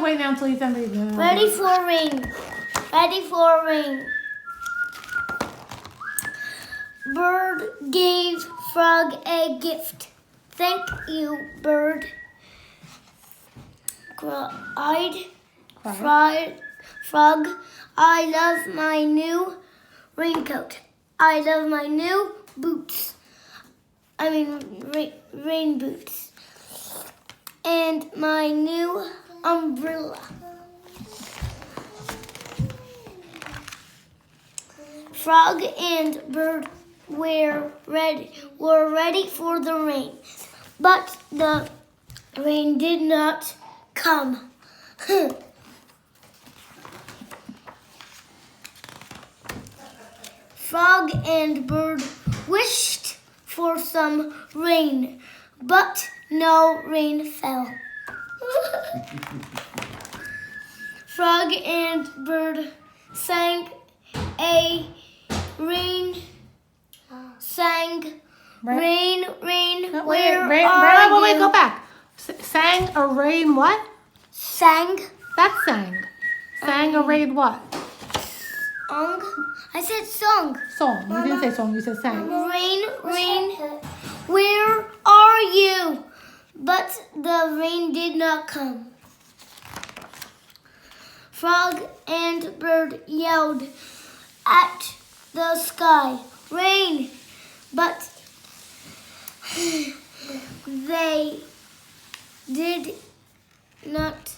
wait now until he's done reading. Ready for rain. Ready for rain. Bird gave frog a gift. Thank you, bird. Cried frog. I love my new raincoat. I love my new boots. Rain boots. And my new umbrella. Frog and bird were ready for the rain, but the rain did not come. Frog and bird wished for some rain, but no rain fell. Frog and bird sang rain, No, where are wait, you? go back. Sang a rain what? Sang. That's sang. Sang a rain what? I said song. Song. You didn't say song, you said sang. Rain, where are you? But the rain did not come. Frog and bird yelled at the sky, rain, but they did not.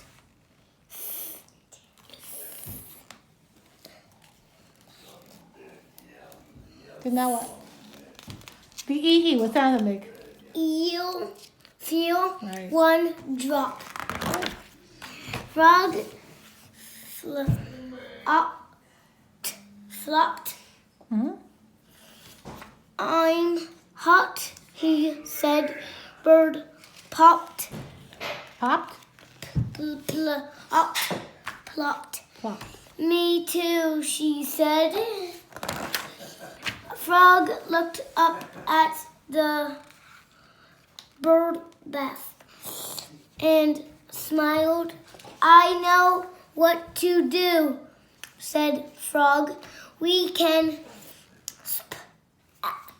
Did not what? The ee, what sound it make? Feel Right. one drop. Frog flopped. Hmm? I'm hot, he said. Bird popped. Popped? Plopped. Plopped. Me too, she said. Frog looked up at the bird bath and smiled. I know what to do, said Frog. We can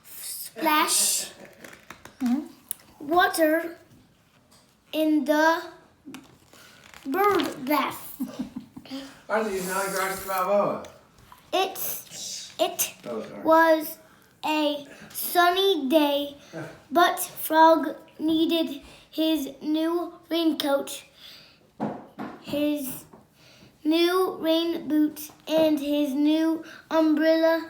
splash water in the bird bath. It was a sunny day, but Frog needed his new raincoat, his new rain boots, and his new umbrella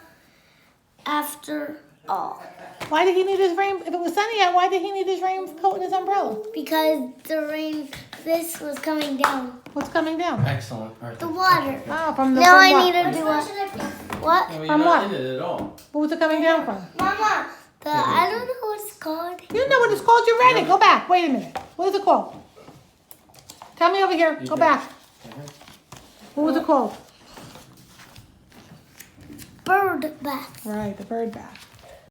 after all. Why did he need his rain? If it was sunny out, why did he need his raincoat and his umbrella? Because this was coming down. What's coming down? Excellent. Arthur. The water. Oh, from the Now from I what? need to do what? What? No, you're From not what? in it at all. What was it coming down from? Mama, I don't know what it's called. You know what it's called. You read it. Go back. Wait a minute. What is it called? Tell me over here. Go back. What was it called? Bird bath. Right, the bird bath.